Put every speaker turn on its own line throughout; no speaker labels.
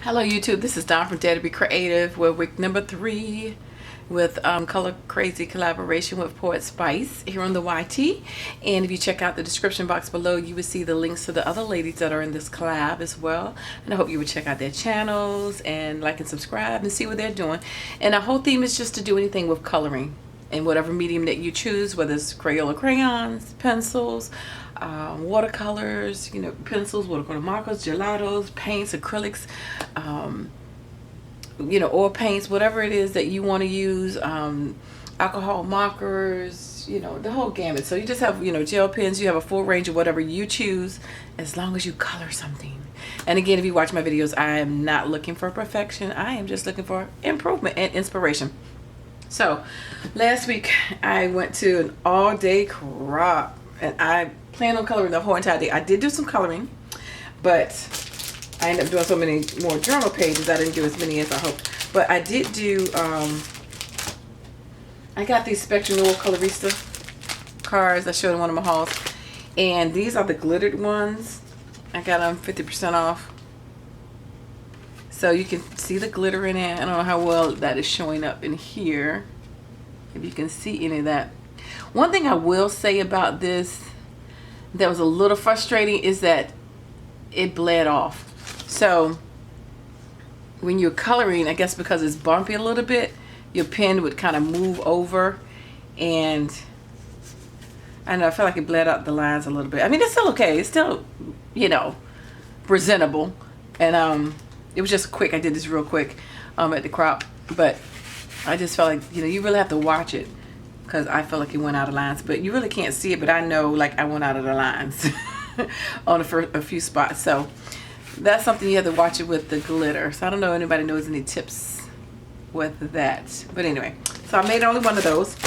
Hello YouTube, this is Dawn from Daretobecreative with week number 3 with Color Crazy collaboration with Poetspice here on the YT. And if you check out the description box below, you will see the links to the other ladies that are in this collab as well. And I hope you would check out their channels and like and subscribe and see what they're doing. And our whole theme is just to do anything with coloring in whatever medium that you choose, whether it's Crayola crayons, pencils, watercolors, pencils, watercolor markers, gelatos, paints, acrylics, oil paints, whatever it is that you want to use, alcohol markers, the whole gamut. So you just have, gel pens, you have a full range of whatever you choose, as long as you color something. And again, if you watch my videos, I am not looking for perfection. I am just looking for improvement and inspiration. So last week I went to an all-day crop and I planned on coloring the whole entire day. I did do some coloring, but I ended up doing so many more journal pages I didn't do as many as I hoped. But I did do I got these Spectrum Noir Colorista cards I showed in one of my hauls, and these are the glittered ones. I got them 50% off, so you can see the glitter in it. I don't know how well that is showing up in here, if you can see any of that. One thing I will say about this that was a little frustrating is that it bled off. So when you're coloring, I guess because it's bumpy a little bit, your pen would kind of move over, and I know I felt like it bled out the lines a little bit. I mean, it's still okay. It's still, presentable. And it was just quick. I did this real quick at the crop, but I just felt like, you really have to watch it, because I felt like it went out of lines. But you really can't see it, but I know like I went out of the lines on a few spots. So that's something you have to watch it with the glitter. So I don't know if anybody knows any tips with that. But anyway, so I made only one of those.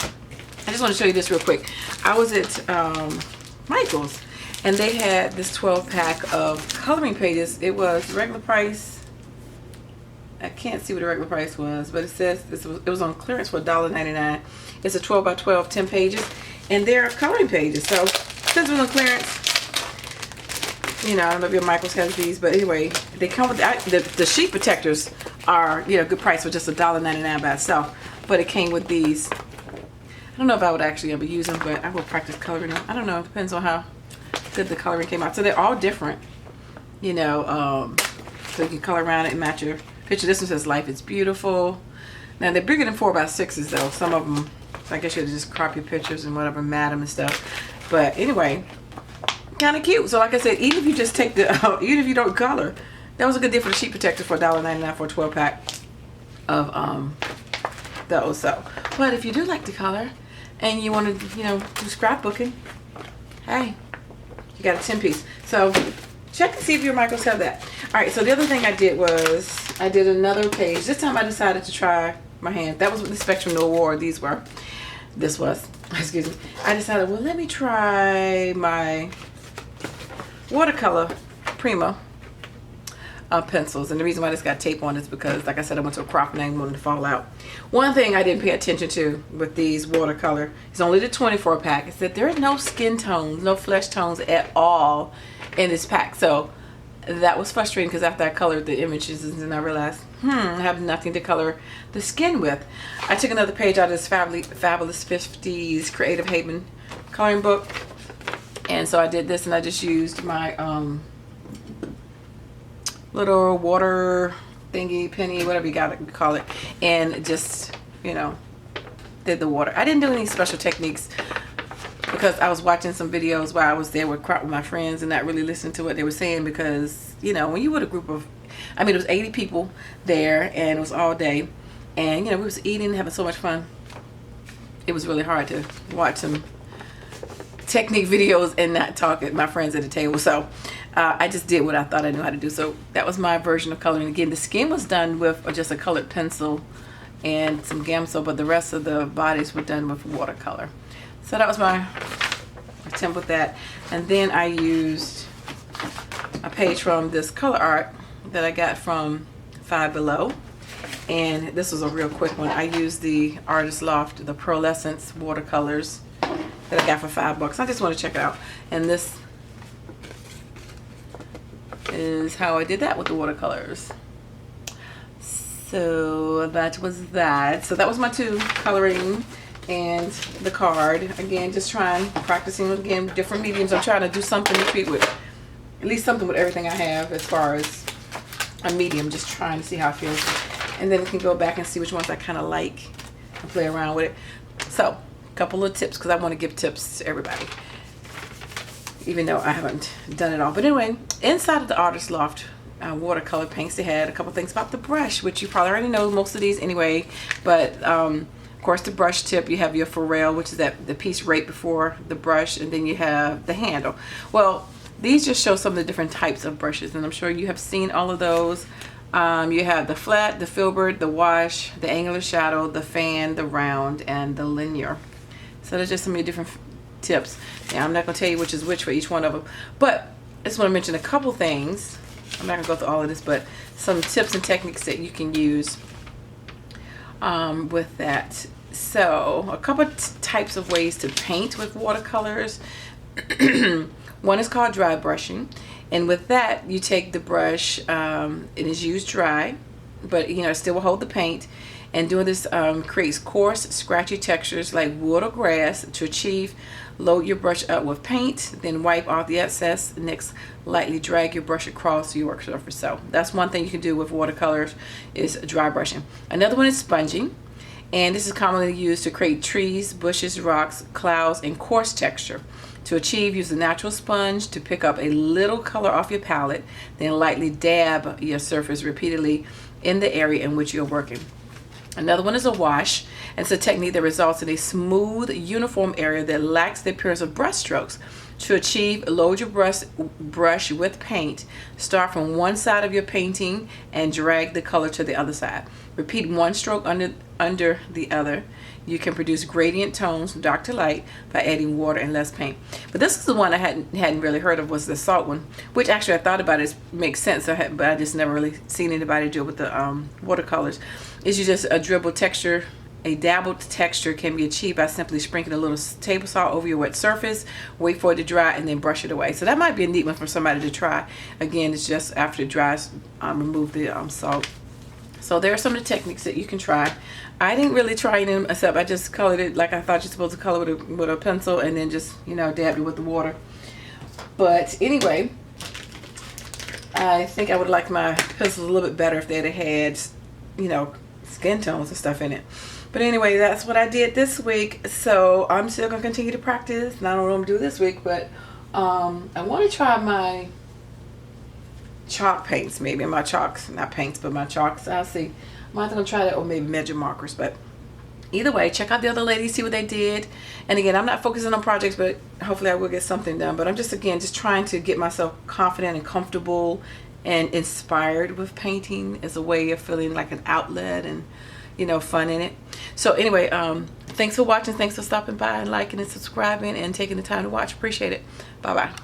I just want to show you this real quick. I was at Michael's, and they had this 12-pack of coloring pages. It was regular price. I can't see what the regular price was, but it says it was on clearance for $1.99. It's a 12 by 12, 10 pages, and they're coloring pages. So since it was on clearance, I don't know if your Michael's has these, but anyway, they come with the sheet protectors are good price for just $1.99 by itself. But it came with these. I don't know if I would actually ever use them, but I will practice coloring them. I don't know. It depends on how good the coloring came out. So they're all different, so you can color around it and match your picture. This one says "Life is Beautiful." Now they're bigger than 4x6s though. Some of them, I guess you have to just crop your pictures and whatever, mat them and stuff. But anyway, kind of cute. So like I said, even if you just take the, even if you don't color, that was a good deal for the sheet protector for $1.99 for a 12-pack of those. So, but if you do like to color and you want to, do scrapbooking, hey, you got a 10-piece. So check and see if your Michaels have that. All right. So the other thing I did was I did another page. This time I decided to try my hand. That was what the Spectrum Noir these were. This was, excuse me. I decided, well, let me try my watercolor Prima pencils. And the reason why this got tape on is because, like I said, I went to a crop and I didn't want it to fall out. One thing I didn't pay attention to with these watercolor, it's only the 24 pack, is that there are no skin tones, no flesh tones at all in this pack. So that was frustrating, because after I colored the images and I realized, I have nothing to color the skin with. I took another page out of this Fabulous 50s Creative Haven coloring book. And so I did this, and I just used my little water thingy, penny, whatever you gotta call it, and just, did the water. I didn't do any special techniques, because I was watching some videos while I was there with my friends and not really listening to what they were saying, because, when you with a group of, it was 80 people there, and it was all day, and, we was eating, having so much fun. It was really hard to watch some technique videos and not talk at my friends at the table. So I just did what I thought I knew how to do. So that was my version of coloring. Again, the skin was done with just a colored pencil and some Gamsol, but the rest of the bodies were done with watercolor. So that was my attempt with that. And then I used a page from this color art that I got from Five Below, and this was a real quick one. I used the Artist Loft, the Pearlescence watercolors that I got for $5. I just want to check it out. And this is how I did that with the watercolors. So that was that. So that was my 2 coloring and the card. Again, just practicing again different mediums. I'm trying to do something to treat with at least something with everything I have as far as a medium. Just trying to see how it feels, and then we can go back and see which ones I kind of like and play around with it. So a couple of tips, because I want to give tips to everybody, even though I haven't done it all. But anyway, inside of the Artist Loft watercolor paints, they had a couple things about the brush, which you probably already know most of these anyway. But of course, the brush tip, you have your ferrule, which is the piece right before the brush, and then you have the handle. Well, these just show some of the different types of brushes, and I'm sure you have seen all of those. You have the flat, the filbert, the wash, the angular shadow, the fan, the round, and the linear. So there's just some of the different tips. Now, I'm not going to tell you which is which for each one of them, but I just want to mention a couple things. I'm not going to go through all of this, but some tips and techniques that you can use with that. So a couple types of ways to paint with watercolors. One is called dry brushing, and with that you take the brush, it is used dry, but it still will hold the paint, and doing this creates coarse, scratchy textures like wood or grass. To achieve, load your brush up with paint, then wipe off the excess. Next, lightly drag your brush across your work surface. So that's one thing you can do with watercolors, is dry brushing. Another one is sponging, and this is commonly used to create trees, bushes, rocks, clouds, and coarse texture. To achieve, use a natural sponge to pick up a little color off your palette, then lightly dab your surface repeatedly in the area in which you're working. Another one is a wash, and it's a technique that results in a smooth, uniform area that lacks the appearance of brush strokes. To achieve, load your brush with paint. Start from one side of your painting and drag the color to the other side. Repeat one stroke under the other. You can produce gradient tones from dark to light by adding water and less paint. But this is the one I hadn't really heard of, was the salt one, which actually I thought about it makes sense, but I just never really seen anybody do it with the watercolors. Is you just dribble texture. A dabbled texture can be achieved by simply sprinkling a little table salt over your wet surface, wait for it to dry, and then brush it away. So that might be a neat one for somebody to try. Again, it's just after it dries, remove the salt. So there are some of the techniques that you can try. I didn't really try them, except I just colored it like I thought you're supposed to color with a pencil, and then just dabbed it with the water. But anyway, I think I would like my pencils a little bit better if they'd have had skin tones and stuff in it. But anyway, that's what I did this week. So I'm still gonna continue to practice, and I don't know what I'm gonna do this week, but I want to try my chalk paints, maybe my chalks, not paints, but my chalks. I'll see. I'm either gonna try that or maybe magic markers. But either way, check out the other ladies, see what they did. And again, I'm not focusing on projects, but hopefully I will get something done. But I'm just trying to get myself confident and comfortable and inspired with painting as a way of feeling like an outlet and fun in it. So anyway, thanks for watching. Thanks for stopping by and liking and subscribing and taking the time to watch. Appreciate it. Bye bye.